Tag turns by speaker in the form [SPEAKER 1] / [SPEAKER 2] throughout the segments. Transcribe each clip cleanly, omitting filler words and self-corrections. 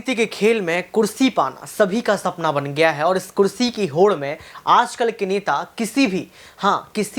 [SPEAKER 1] राजनीति के खेल में कुर्सी पाना सभी का सपना बन गया है और इस कुर्सी की होड़ में आजकल के नेता किसी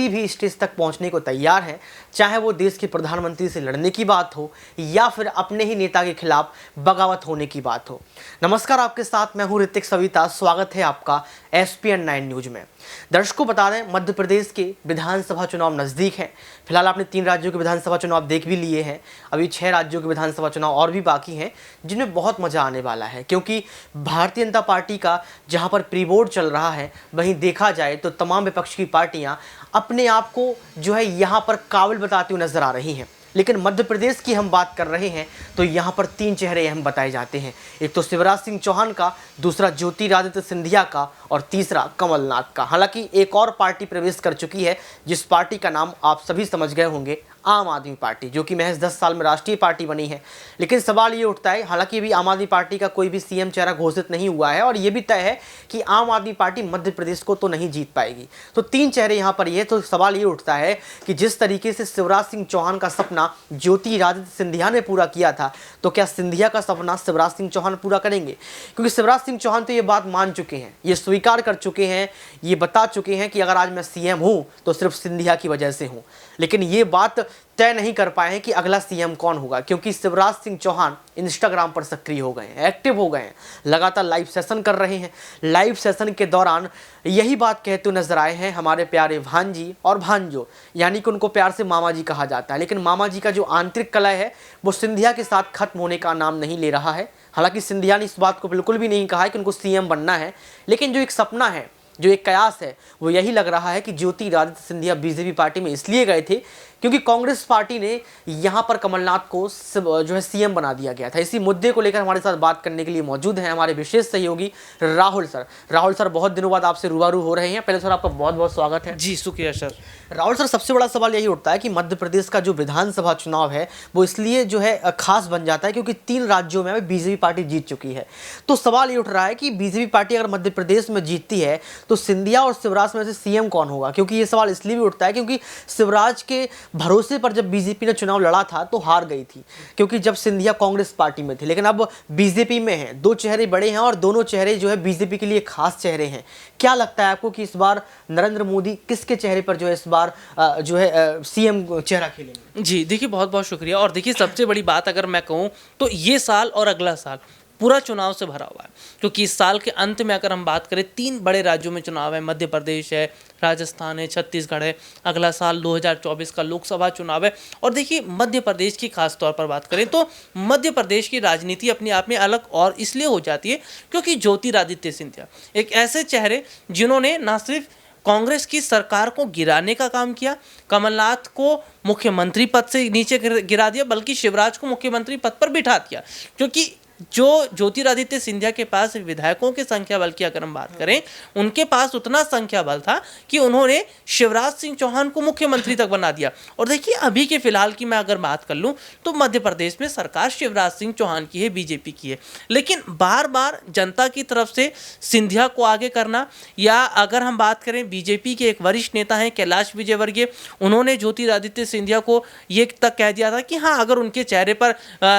[SPEAKER 1] भी स्टेज तक पहुंचने को तैयार हैं, चाहे वो देश के प्रधानमंत्री से लड़ने की बात हो या फिर अपने ही नेता के खिलाफ बगावत होने की बात हो। नमस्कार, आपके साथ मैं हूं ऋतिक सविता। स्वागत है आपका SPN 9 न्यूज में। दर्शकों बता दें, मध्य प्रदेश के विधानसभा चुनाव नज़दीक हैं। फिलहाल आपने 3 राज्यों के विधानसभा चुनाव देख भी लिए हैं, अभी 6 राज्यों के विधानसभा चुनाव और भी बाकी हैं जिनमें बहुत मज़ा आने वाला है, क्योंकि भारतीय जनता पार्टी का जहां पर प्री बोर्ड चल रहा है, वहीं देखा जाए तो तमाम विपक्ष की पार्टियां अपने आप को जो है यहां पर काबिल बताती हुई नजर आ रही हैं। लेकिन मध्य प्रदेश की हम बात कर रहे हैं तो यहाँ पर 3 चेहरे अहम बताए जाते हैं। एक तो शिवराज सिंह चौहान का, दूसरा ज्योतिरादित्य सिंधिया का और तीसरा कमलनाथ का। हालांकि एक और पार्टी प्रवेश कर चुकी है जिस पार्टी का नाम आप सभी समझ गए होंगे, आम आदमी पार्टी, जो कि महज 10 साल में राष्ट्रीय पार्टी बनी है। लेकिन सवाल ये उठता है, हालांकि अभी आम आदमी पार्टी का कोई भी CM चेहरा घोषित नहीं हुआ है और ये भी तय है कि आम आदमी पार्टी मध्य प्रदेश को तो नहीं जीत पाएगी। तो 3 चेहरे यहाँ पर ये, तो सवाल ये उठता है कि जिस तरीके से शिवराज सिंह चौहान का सपना ज्योतिरादित्य सिंधिया ने पूरा किया था, तो क्या सिंधिया का सपना शिवराज सिंह चौहान पूरा करेंगे? क्योंकि शिवराज सिंह चौहान तो ये बात मान चुके हैं, ये स्वीकार कर चुके हैं, ये बता चुके हैं कि अगर आज मैं CM हूँ तो सिर्फ सिंधिया की वजह से हूँ। लेकिन ये बात तय नहीं कर पाए हैं कि अगला CM कौन होगा, क्योंकि शिवराज सिंह चौहान इंस्टाग्राम पर सक्रिय हो गए हैं, एक्टिव हो गए हैं, लगातार लाइव सेशन कर रहे हैं। लाइव सेशन के दौरान यही बात कहते हुए नजर आए हैं हमारे प्यारे भांजी और भांजो, यानी कि उनको प्यार से मामा जी कहा जाता है। लेकिन मामा जी का जो आंतरिक कलह है वो सिंधिया के साथ खत्म होने का नाम नहीं ले रहा है। हालांकि सिंधिया ने इस बात को बिल्कुल भी नहीं कहा है कि उनको CM बनना है, लेकिन जो एक सपना है, जो एक कयास है, वो यही लग रहा है कि ज्योतिरादित्य सिंधिया BJP पार्टी में इसलिए गए थे क्योंकि कांग्रेस पार्टी ने यहाँ पर कमलनाथ को जो है CM बना दिया गया था। इसी मुद्दे को लेकर हमारे साथ बात करने के लिए मौजूद हैं हमारे विशेष सहयोगी राहुल सर। राहुल सर, बहुत दिनों बाद आपसे रूबरू हो रहे हैं। पहले सर आपका बहुत बहुत स्वागत है।
[SPEAKER 2] जी शुक्रिया सर।
[SPEAKER 1] राहुल सर, सबसे बड़ा सवाल यही उठता है कि मध्य प्रदेश का जो विधानसभा चुनाव है वो इसलिए जो है खास बन जाता है क्योंकि 3 राज्यों में BJP पार्टी जीत चुकी है। तो सवाल ये उठ रहा है कि BJP पार्टी अगर मध्य प्रदेश में जीतती है तो सिंधिया और शिवराज में से CM कौन होगा? क्योंकि ये सवाल इसलिए भी उठता है क्योंकि शिवराज के भरोसे पर जब BJP ने चुनाव लड़ा था तो हार गई थी, क्योंकि जब सिंधिया कांग्रेस पार्टी में थे। लेकिन अब BJP में है, 2 चेहरे बड़े हैं और दोनों चेहरे जो है BJP के लिए खास चेहरे हैं। क्या लगता है आपको कि इस बार नरेंद्र मोदी किसके चेहरे पर जो है इस बार जो है CM चेहरा खेलेंगे?
[SPEAKER 2] जी देखिए, बहुत बहुत शुक्रिया। और देखिए, सबसे बड़ी बात अगर मैं कहूँ तो ये साल और अगला साल पूरा चुनाव से भरा हुआ है, क्योंकि इस साल के अंत में अगर हम बात करें 3 बड़े राज्यों में चुनाव है। मध्य प्रदेश है, राजस्थान है, छत्तीसगढ़ है। अगला साल 2024 का लोकसभा चुनाव है। और देखिए, मध्य प्रदेश की खास तौर पर बात करें तो मध्य प्रदेश की राजनीति अपने आप में अलग और इसलिए हो जाती है क्योंकि ज्योतिरादित्य सिंधिया एक ऐसे चेहरे जिन्होंने न सिर्फ कांग्रेस की सरकार को गिराने का काम किया, कमलनाथ को मुख्यमंत्री पद से नीचे गिरा दिया, बल्कि शिवराज को मुख्यमंत्री पद पर बिठा दिया। क्योंकि जो ज्योतिरादित्य सिंधिया के पास विधायकों की संख्या बल की अगर हम बात करें, उनके पास उतना संख्या बल था कि उन्होंने शिवराज सिंह चौहान को मुख्यमंत्री तक बना दिया। और देखिए, अभी के फिलहाल की मैं अगर बात कर लूं तो मध्य प्रदेश में सरकार शिवराज सिंह चौहान की है, BJP की है। लेकिन बार बार जनता की तरफ से सिंधिया को आगे करना, या अगर हम बात करें BJP के एक वरिष्ठ नेता हैं कैलाश विजयवर्गीय, उन्होंने ज्योतिरादित्य सिंधिया को ये तक कह दिया था कि हाँ, अगर उनके चेहरे पर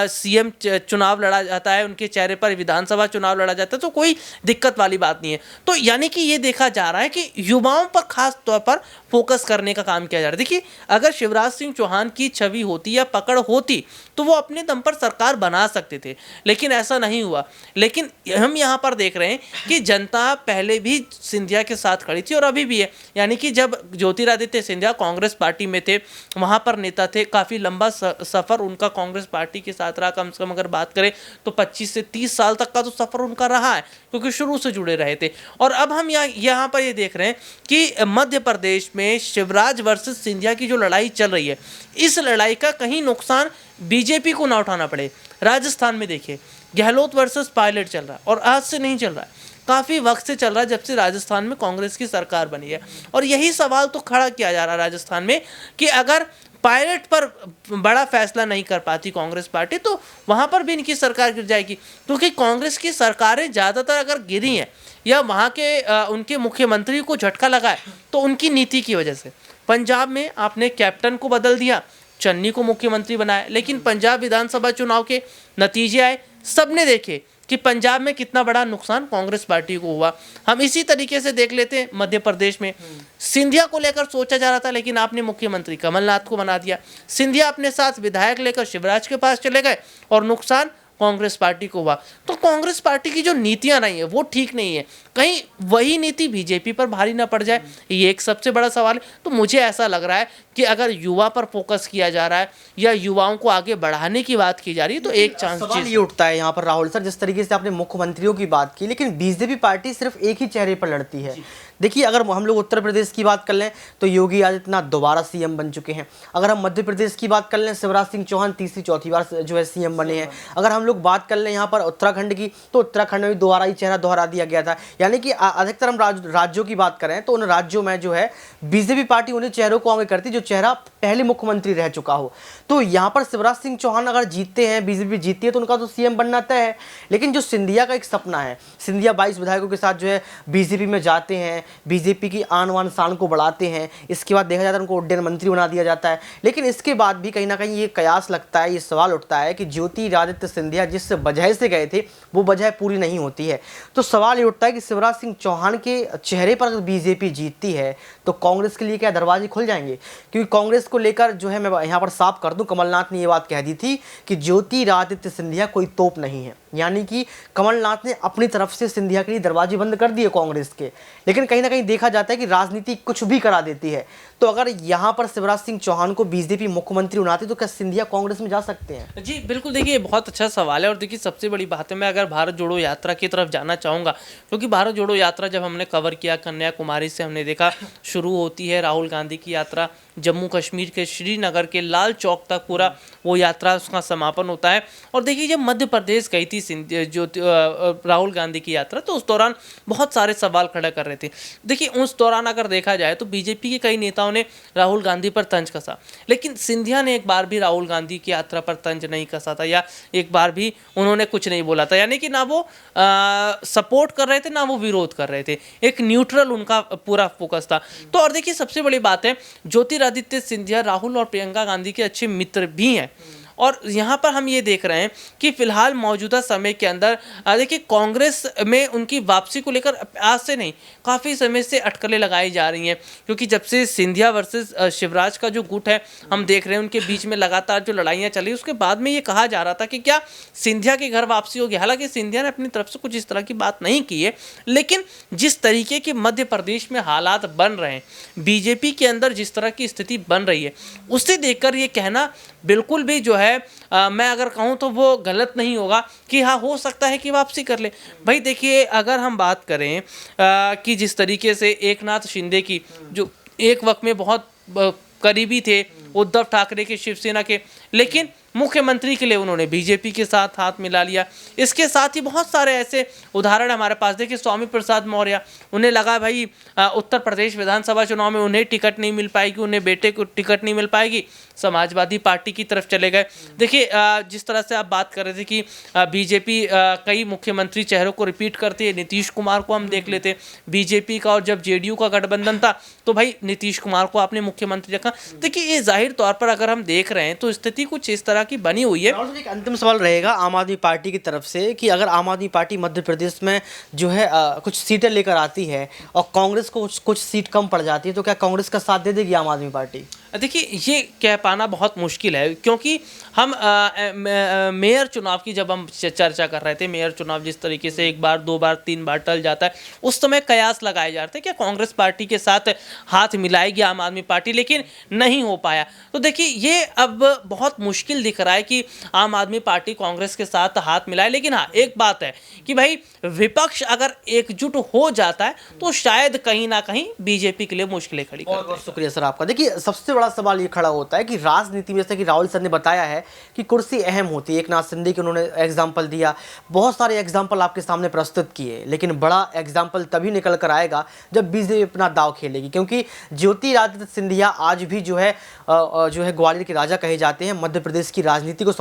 [SPEAKER 2] CM चुनाव लड़ा जाता है, उनके चेहरे पर विधानसभा चुनाव लड़ा जाता है, तो कोई दिक्कत वाली बात नहीं है। तो यानी कि ये देखा जा रहा है कि युवाओं पर खास तौर पर फोकस करने का काम किया जा रहा है। देखिए, अगर शिवराज सिंह चौहान की छवि होती या पकड़ होती तो वो अपने दम पर सरकार बना सकते थे, लेकिन ऐसा नहीं हुआ। लेकिन हम यहाँ पर देख रहे हैं कि जनता पहले भी सिंधिया के साथ खड़ी थी और अभी भी है। यानी कि जब ज्योतिरादित्य सिंधिया कांग्रेस पार्टी में थे, वहाँ पर नेता थे, काफ़ी लंबा सफ़र उनका कांग्रेस पार्टी के साथ रहा। कम से कम अगर बात करें तो 25 से 30 साल तक का तो सफ़र उनका रहा है, क्योंकि शुरू से जुड़े रहे थे। और अब हम यहाँ पर ये देख रहे हैं कि मध्य प्रदेश में शिवराज वर्सेस सिंधिया की जो लड़ाई चल रही है, इस लड़ाई का कहीं नुकसान BJP को ना उठाना पड़े। राजस्थान में देखिए, गहलोत वर्सेस पायलट चल रहा है और आज से नहीं चल रहा है, काफ़ी वक्त से चल रहा है, जब से राजस्थान में कांग्रेस की सरकार बनी है। और यही सवाल तो खड़ा किया जा रहा है राजस्थान में कि अगर पायलट पर बड़ा फैसला नहीं कर पाती कांग्रेस पार्टी तो वहाँ पर भी इनकी सरकार गिर जाएगी। क्योंकि कांग्रेस की सरकारें ज़्यादातर अगर गिरी हैं या वहाँ के उनके मुख्यमंत्री को झटका लगा है तो उनकी नीति की वजह से। पंजाब में आपने कैप्टन को बदल दिया, चन्नी को मुख्यमंत्री बनाया, लेकिन पंजाब विधानसभा चुनाव के नतीजे आए, सबने देखे कि पंजाब में कितना बड़ा नुकसान कांग्रेस पार्टी को हुआ। हम इसी तरीके से देख लेते हैं मध्य प्रदेश में सिंधिया को लेकर सोचा जा रहा था, लेकिन आपने मुख्यमंत्री कमलनाथ को बना दिया। सिंधिया अपने साथ विधायक लेकर शिवराज के पास चले गए और नुकसान कांग्रेस पार्टी को हुआ। तो कांग्रेस पार्टी की जो नीतियां नहीं है वो ठीक नहीं है, कहीं वही नीति बीजेपी पर भारी ना पड़ जाए, ये एक सबसे बड़ा सवाल है। तो मुझे ऐसा लग रहा है कि अगर युवा पर फोकस किया जा रहा है या युवाओं को आगे बढ़ाने की बात की जा रही है तो एक चांस
[SPEAKER 1] सवाल ये उठता है यहाँ पर राहुल सर, जिस तरीके से आपने मुख्यमंत्रियों की बात की, लेकिन बीजेपी पार्टी सिर्फ एक ही चेहरे पर लड़ती है। देखिए, अगर हम लोग उत्तर प्रदेश की बात कर लें तो योगी आदित्यनाथ दोबारा सीएम बन चुके हैं। अगर हम मध्य प्रदेश की बात कर लें, शिवराज सिंह चौहान तीसरी चौथी बार जो है सीएम बने हैं। अगर हम लोग बात कर लें यहाँ पर उत्तराखंड की, तो उत्तराखंड में भी दोबारा ही चेहरा दोहरा दिया गया था। यानी कि अधिकतर हम राज्यों की बात करें तो उन राज्यों में जो है बीजेपी पार्टी उन्हीं चेहरों को आगे करती जो चेहरा पहले मुख्यमंत्री रह चुका हो। तो यहाँ पर शिवराज सिंह चौहान अगर जीतते हैं, बीजेपी जीतती है, तो उनका तो सीएम बनना तय है। लेकिन जो सिंधिया का एक सपना है, सिंधिया 22 विधायकों के साथ जो है बीजेपी में जाते हैं, बीजेपी की आन बान शान को बढ़ाते हैं। इसके बाद देखा जाता है उनको उड्डयन मंत्री बना दिया जाता है। लेकिन इसके बाद भी कहीं ना कहीं ये कयास लगता है, ये सवाल उठता है कि ज्योतिरादित्य सिंधिया जिस वजह से गए थे वो वजह पूरी नहीं होती है। तो सवाल ये उठता है कि शिवराज सिंह चौहान के चेहरे पर अगर बीजेपी जीतती है तो कांग्रेस के लिए क्या दरवाजे खुल जाएंगे? क्योंकि कांग्रेस को लेकर जो है, मैं यहाँ पर साफ कर दूं, कमलनाथ ने ये बात कह दी थी कि ज्योतिरादित्य सिंधिया कोई तोप नहीं है। यानी कि कमलनाथ ने अपनी तरफ से सिंधिया के लिए दरवाजे बंद कर दिए कांग्रेस के। लेकिन कहीं ना कहीं देखा जाता है कि राजनीति कुछ भी करा देती है। तो अगर यहाँ पर शिवराज सिंह चौहान को बीजेपी मुख्यमंत्री बनाती तो क्या सिंधिया कांग्रेस में जा सकते हैं?
[SPEAKER 2] जी बिल्कुल, देखिए बहुत अच्छा सवाल है। और देखिए सबसे बड़ी बात है, मैं अगर भारत जोड़ो यात्रा की तरफ जाना चाहूँगा, क्योंकि भारत जोड़ो यात्रा जब हमने कवर किया, कन्याकुमारी से हमने देखा शुरू होती है राहुल गांधी की यात्रा, जम्मू कश्मीर के श्रीनगर के लाल चौक तक पूरा वो यात्रा उसका समापन होता है। और देखिए जब मध्य प्रदेश गई थी जो राहुल गांधी की यात्रा, तो उस दौरान बहुत सारे सवाल खड़ा कर रहे थे। देखिए उस दौरान अगर देखा जाए तो बीजेपी के कई नेताओं ने राहुल गांधी पर तंज कसा, लेकिन सिंधिया ने एक बार भी राहुल गांधी की यात्रा पर तंज नहीं कसा था, या एक बार भी उन्होंने कुछ नहीं बोला था। यानी कि ना वो सपोर्ट कर रहे थे ना वो विरोध कर रहे थे, एक न्यूट्रल उनका पूरा फोकस था। तो और देखिए सबसे बड़ी बात है, ज्योतिरादित्य सिंधिया राहुल और प्रियंका गांधी के अच्छे मित्र भी हैं। और यहाँ पर हम ये देख रहे हैं कि फिलहाल मौजूदा समय के अंदर देखिए कांग्रेस में उनकी वापसी को लेकर आज से नहीं, काफ़ी समय से अटकलें लगाई जा रही हैं। क्योंकि जब से सिंधिया वर्सेस शिवराज का जो गुट है हम देख रहे हैं, उनके बीच में लगातार जो लड़ाइयाँ चली, उसके बाद में ये कहा जा रहा था कि क्या सिंधिया के घर वापसी होगी। हालांकि सिंधिया ने अपनी तरफ से कुछ इस तरह की बात नहीं की है, लेकिन जिस तरीके के मध्य प्रदेश में हालात बन रहे हैं, बीजेपी के अंदर जिस तरह की स्थिति बन रही है, उससे देखकर ये कहना बिल्कुल भी जो है मैं अगर कहूँ तो वो गलत नहीं होगा कि हाँ हो सकता है कि वापसी कर ले। भाई देखिए अगर हम बात करें कि जिस तरीके से एकनाथ शिंदे की, जो एक वक्त में बहुत करीबी थे उद्धव ठाकरे के, शिवसेना के, लेकिन मुख्यमंत्री के लिए उन्होंने बीजेपी के साथ हाथ मिला लिया। इसके साथ ही बहुत सारे ऐसे उदाहरण हमारे पास। देखिए स्वामी प्रसाद मौर्य, उन्हें लगा भाई उत्तर प्रदेश विधानसभा चुनाव में उन्हें टिकट नहीं मिल पाएगी, उन्हें बेटे को टिकट नहीं मिल पाएगी, समाजवादी पार्टी की तरफ चले गए। देखिए जिस तरह से आप बात कर रहे थे कि बीजेपी कई मुख्यमंत्री चेहरों को रिपीट करती है, नीतीश कुमार को हम देख लेते, बीजेपी का और जब जेडीयू का गठबंधन था तो भाई नीतीश कुमार को आपने मुख्यमंत्री रखा। देखिए ये जाहिर तौर पर अगर हम देख रहे हैं तो स्थिति कुछ इस तरह की बनी हुई है।
[SPEAKER 1] एक अंतिम सवाल रहेगा आम आदमी पार्टी की तरफ से कि अगर आम आदमी पार्टी मध्य प्रदेश में जो है कुछ सीटें लेकर आती है और कांग्रेस को कुछ सीट कम पड़ जाती है, तो क्या कांग्रेस का साथ दे देगी आम आदमी पार्टी?
[SPEAKER 2] देखिए ये कह पाना बहुत मुश्किल है, क्योंकि हम मेयर चुनाव की जब हम चर्चा कर रहे थे, मेयर चुनाव जिस तरीके से एक बार, दो बार, तीन बार टल जाता है, उस समय कयास लगाए जा रहे थे कि कांग्रेस पार्टी के साथ हाथ मिलाएगी आम आदमी पार्टी, लेकिन नहीं हो पाया। तो देखिए ये अब बहुत मुश्किल दिख रहा है कि आम आदमी पार्टी कांग्रेस के साथ हाथ मिलाए। लेकिन हाँ एक बात है कि भाई विपक्ष अगर एकजुट हो जाता है तो शायद कहीं ना कहीं बीजेपी के लिए मुश्किलें खड़ी कर।
[SPEAKER 1] बहुत शुक्रिया सर आपका। देखिए सबसे बड़ा सवाल ये खड़ा होता है कि राजनीति में, जैसे कि राहुल सर ने बताया है कि कुर्सी अहम होती है, एकनाथ शिंदे की उन्होंने एग्जाम्पल दिया, बहुत सारे एग्जाम्पल आपके सामने प्रस्तुत किए, लेकिन बड़ा एग्जाम्पल तभी निकल कर आएगा जब बीजेपी अपना दाव खेलेगी। क्योंकि ज्योतिरादित्य सिंधिया आज भी जो है ग्वालियर के राजा कहे जाते हैं, मध्य प्रदेश की राजनीति को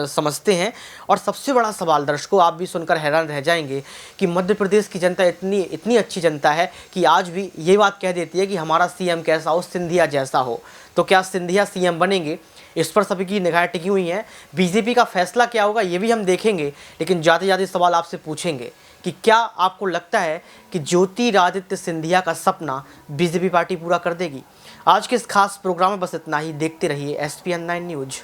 [SPEAKER 1] समझते हैं। और सबसे बड़ा सवाल, दर्शकों आप भी सुनकर हैरान रह जाएंगे कि मध्य प्रदेश की जनता इतनी अच्छी जनता है कि आज भी ये बात कह देती है कि हमारा सीएम कैसा हो, सिंधिया जैसा हो। तो क्या सिंधिया सीएम बनेंगे, इस पर सभी की निगाहें टिकी हुई हैं। बीजेपी का फैसला क्या होगा ये भी हम देखेंगे, लेकिन जाते जाते सवाल आपसे पूछेंगे कि क्या आपको लगता है कि ज्योतिरादित्य सिंधिया का सपना बीजेपी पार्टी पूरा कर देगी। आज के इस खास प्रोग्राम में बस इतना ही। देखते रहिए SPN9 न्यूज।